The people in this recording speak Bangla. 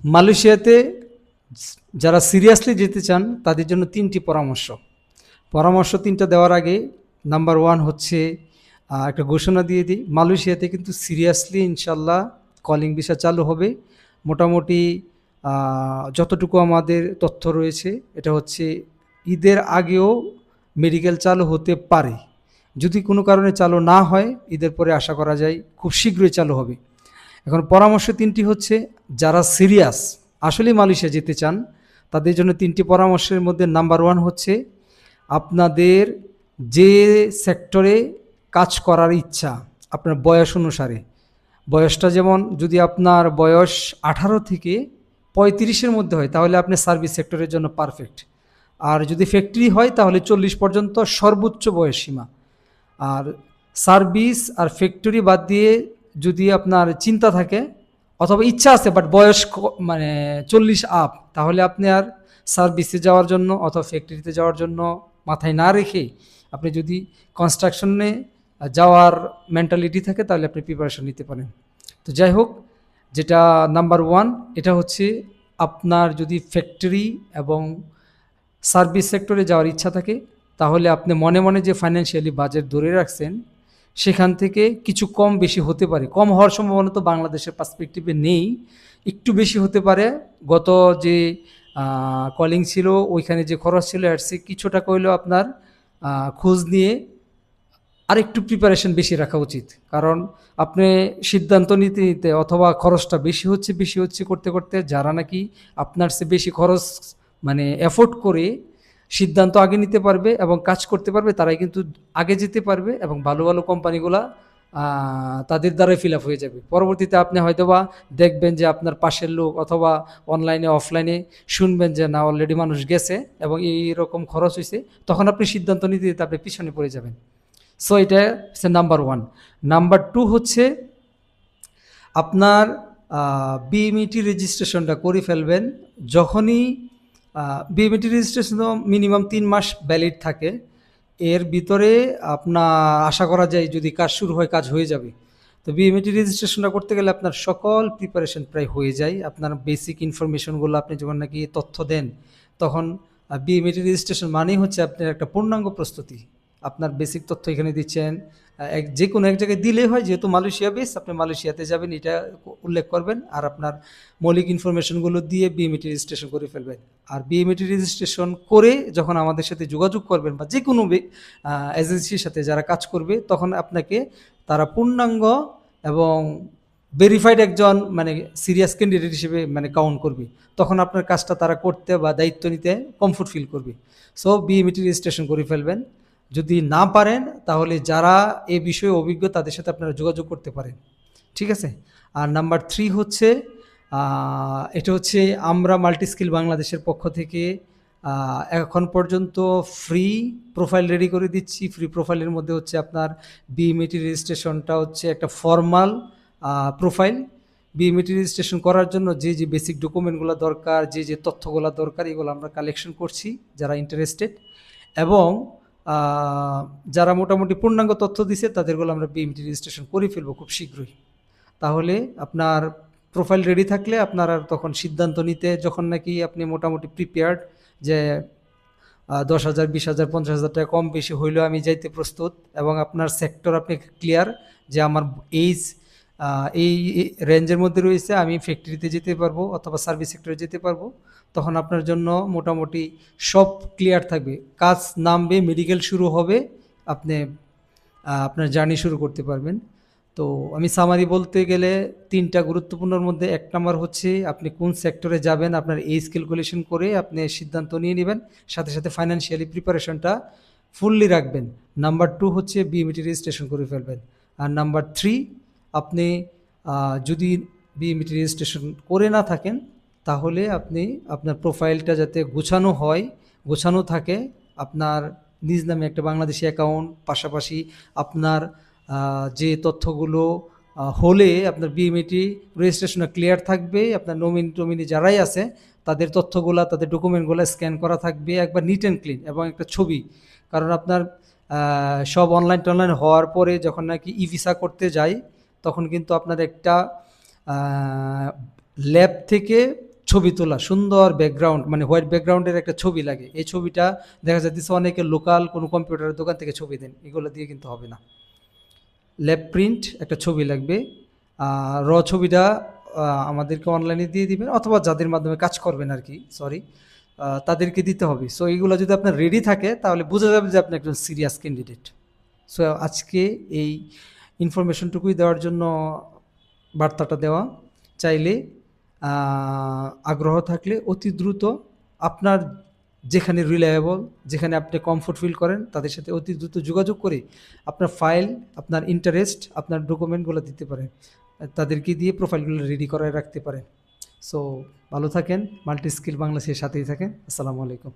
মালয়েশিয়াতে যারা সিরিয়াসলি যেতে চান তাদের জন্য তিনটি পরামর্শ তিনটা দেওয়ার আগে নাম্বার ওয়ান হচ্ছে একটা ঘোষণা দিয়ে দিই, মালয়েশিয়াতে কিন্তু সিরিয়াসলি ইনশাল্লাহ কলিং ভিসা চালু হবে। মোটামুটি যতটুকু আমাদের তথ্য রয়েছে এটা হচ্ছে ঈদের আগেও মেডিকেল চালু হতে পারে। যদি কোনো কারণে চালু না হয় ঈদের পরে আশা করা যায় খুব শীঘ্রই চালু হবে। এখন পরামর্শ তিনটি হচ্ছে, যারা সিরিয়াস আসলেই মালয়েশিয়া যেতে চান তাদের জন্য তিনটি পরামর্শের মধ্যে নাম্বার ওয়ান হচ্ছে, আপনাদের যে সেক্টরে কাজ করার ইচ্ছা আপনার বয়স অনুসারে, বয়সটা যেমন যদি আপনার বয়স 18 থেকে 35-এর মধ্যে হয় তাহলে আপনি সার্ভিস সেক্টরের জন্য পারফেক্ট। আর যদি ফ্যাক্টরি হয় তাহলে 40 পর্যন্ত সর্বোচ্চ বয়স সীমা। আর সার্ভিস আর ফ্যাক্টরি বাদ দিয়ে যদি আপনার চিন্তা থাকে অথবা ইচ্ছা আছে বাট বয়স মানে 40 আপ, তাহলে আপনি আর সার্ভিসে যাওয়ার জন্য অথবা ফ্যাক্টরিতে যাওয়ার জন্য মাথায় না রেখে আপনি যদি কনস্ট্রাকশনে যাওয়ার মেন্টালিটি থাকে তাহলে আপনি প্রিপারেশন নিতে পারেন। তো যাই হোক, যেটা নাম্বার ওয়ান এটা হচ্ছে, আপনার যদি ফ্যাক্টরি এবং সার্ভিস সেক্টরে যাওয়ার ইচ্ছা থাকে তাহলে আপনি মনে মনে যে ফাইন্যান্সিয়ালি বাজেট ধরে রাখছেন সেখান থেকে কিছু কম বেশি হতে পারে। কম হওয়ার সম্ভাবনা তো বাংলাদেশের পার্সপেক্টিভে নেই, একটু বেশি হতে পারে। গত যে কলিং ছিল ওইখানে যে খরচ ছিল এর চেয়ে কিছু টাকা হইলেও আপনার খোঁজ নিয়ে আরেকটু প্রিপারেশন বেশি রাখা উচিত। কারণ আপনি সিদ্ধান্ত নিতে নিতে অথবা খরচটা বেশি হচ্ছে করতে করতে যারা নাকি আপনার চেয়ে বেশি খরচ মানে এফোর্ড করে সিদ্ধান্ত আগে নিতে পারবে এবং কাজ করতে পারবে তারাই কিন্তু আগে যেতে পারবে এবং ভালো ভালো কোম্পানিগুলা তাদের দ্বারাই ফিল আপ হয়ে যাবে। পরবর্তীতে আপনি হয়তোবা দেখবেন যে আপনার পাশের লোক অথবা অনলাইনে অফলাইনে শুনবেন যে না অলরেডি মানুষ গেছে এবং এইরকম খরচ হয়েছে, তখন আপনি সিদ্ধান্ত নিতে নিতে আপনি পিছনে পড়ে যাবেন। সো এটা হচ্ছে নাম্বার ওয়ান। নাম্বার টু হচ্ছে, আপনার বিএমইটি রেজিস্ট্রেশনটা করে ফেলবেন যখনই বিএমইটি রেজিস্ট্রেশন মিনিমাম 3 মাস ভ্যালিড থাকে। এর ভিতরে আপনার আশা করা যায় যদি কাজ শুরু হয় কাজ হয়ে যাবে। তো বিএমইটি রেজিস্ট্রেশনটা করতে গেলে আপনার সকল প্রিপারেশন প্রায় হয়ে যায়। আপনার বেসিক ইনফরমেশনগুলো আপনি যখন নাকি তথ্য দেন তখন বিএমইটি রেজিস্ট্রেশন মানেই হচ্ছে আপনার একটা পূর্ণাঙ্গ প্রস্তুতি। আপনার বেসিক তথ্য এখানে দিচ্ছেন, যে কোনো এক জায়গায় দিলেই হয়, যেহেতু মালয়েশিয়া বেস আপনি মালয়েশিয়াতে যাবেন এটা উল্লেখ করবেন আর আপনার মৌলিক ইনফরমেশনগুলো দিয়ে বিএমইটি রেজিস্ট্রেশন করে ফেলবেন। আর বিএমইটি রেজিস্ট্রেশন করে যখন আমাদের সাথে যোগাযোগ করবেন বা যে কোনো এজেন্সির সাথে যারা কাজ করবে তখন আপনাকে তারা পূর্ণাঙ্গ এবং ভেরিফাইড একজন মানে সিরিয়াস ক্যান্ডিডেট হিসেবে মানে কাউন্ট করবে। তখন আপনার কাজটা তারা করতে বা দায়িত্ব নিতে কমফোর্ট ফিল করবে। সো বিএমইটি রেজিস্ট্রেশন করে ফেলবেন। যদি না পারেন তাহলে যারা এ বিষয়ে অভিজ্ঞ তাদের সাথে আপনারা যোগাযোগ করতে পারেন, ঠিক আছে। আর নাম্বার থ্রি হচ্ছে, এটা হচ্ছে আমরা মাল্টি স্কিল বাংলাদেশের পক্ষ থেকে এখন পর্যন্ত ফ্রি প্রোফাইল রেডি করে দিচ্ছি। ফ্রি প্রোফাইলের মধ্যে হচ্ছে আপনার বিএমইটি রেজিস্ট্রেশনটা হচ্ছে একটা ফর্মাল প্রোফাইল। বিএমইটি রেজিস্ট্রেশন করার জন্য যে যে বেসিক ডকুমেন্টগুলো দরকার, যে যে তথ্যগুলো দরকার এগুলো আমরা কালেকশন করছি যারা ইন্টারেস্টেড, এবং যারা মোটামুটি পূর্ণাঙ্গ তথ্য দিছে তাদেরগুলো আমরা বিএমইটি রেজিস্ট্রেশন করে ফেলবো খুব শীঘ্রই। তাহলে আপনার প্রোফাইল রেডি থাকলে আপনার আর তখন সিদ্ধান্ত নিতে যখন নাকি আপনি মোটামুটি প্রিপেয়ার্ড যে 10,000, 20,000, 50,000 টাকা কম বেশি হইলেও আমি যাইতে প্রস্তুত, এবং আপনার সেক্টর আপনি ক্লিয়ার যে আমার এইজ এই রেঞ্জের মধ্যে রয়েছে, আমি ফ্যাক্টরিতে যেতে পারবো অথবা সার্ভিস সেক্টরে যেতে পারবো, তখন আপনার জন্য মোটামুটি সব ক্লিয়ার থাকবে। কাজ নামবে, মেডিকেল শুরু হবে, আপনি আপনার জার্নি শুরু করতে পারবেন। তো আমি সামারি বলতে গেলে তিনটা গুরুত্বপূর্ণর মধ্যে এক নাম্বার হচ্ছে আপনি কোন সেক্টরে যাবেন আপনার এইজ ক্যালকুলেশন করে আপনি সিদ্ধান্ত নিয়ে নেবেন, সাথে সাথে ফাইন্যান্সিয়ালি প্রিপারেশনটা ফুললি রাখবেন। নাম্বার টু হচ্ছে বিএমইটি রেজিস্ট্রেশন করে ফেলবেন। আর নাম্বার থ্রি, আপনি যদি বিএমইটি রেজিস্ট্রেশন করে না থাকেন তাহলে আপনি আপনার প্রোফাইলটা যাতে গোছানো থাকে, আপনার নিজ নামে একটা বাংলাদেশি অ্যাকাউন্ট, পাশাপাশি আপনার যে তথ্যগুলো হলে আপনার বিএমইটি রেজিস্ট্রেশনে ক্লিয়ার থাকবে, আপনার নমিনি যারাই আছে তাদের তথ্যগুলো, তাদের ডকুমেন্টগুলো স্ক্যান করা থাকবে একবার নিট অ্যান্ড ক্লিন, এবং একটা ছবি। কারণ আপনার সব অনলাইন হওয়ার পরে যখন নাকি ই ভিসা করতে যাই তখন কিন্তু আপনার একটা ল্যাব থেকে ছবি তোলা, সুন্দর ব্যাকগ্রাউন্ড, মানে হোয়াইট ব্যাকগ্রাউন্ডের একটা ছবি লাগে। এই ছবিটা দেখা যাচ্ছে অনেকে লোকাল কোনো কম্পিউটারের দোকান থেকে ছবি দেন, এগুলো দিয়ে কিন্তু হবে না। ল্যাব প্রিন্ট একটা ছবি লাগবে। ছবিটা আমাদেরকে অনলাইনে দিয়ে দিবেন, অথবা যাদের মাধ্যমে কাজ করবেন আর কি, সরি, তাদেরকে দিতে হবে। সো এইগুলো যদি আপনার রেডি থাকে তাহলে বোঝা যাবে যে আপনি একজন সিরিয়াস ক্যান্ডিডেট। সো আজকে এই ইনফরমেশনটুকুই দেওয়ার জন্য বার্তাটা দেওয়া। চাইলে আগ্রহ থাকলে অতি দ্রুত আপনার যেখানে রিলায়েবল, যেখানে আপনি কমফোর্ট ফিল করেন তাদের সাথে অতি দ্রুত যোগাযোগ করে আপনার ফাইল, আপনার ইন্টারেস্ট, আপনার ডকুমেন্টগুলো দিতে পারেন, তাদেরকে দিয়ে প্রোফাইলগুলো রেডি করায় রাখতে পারেন। সো ভালো থাকেন, মাল্টি স্কিল বাংলাদেশের সাথেই থাকেন। আসসালামু আলাইকুম।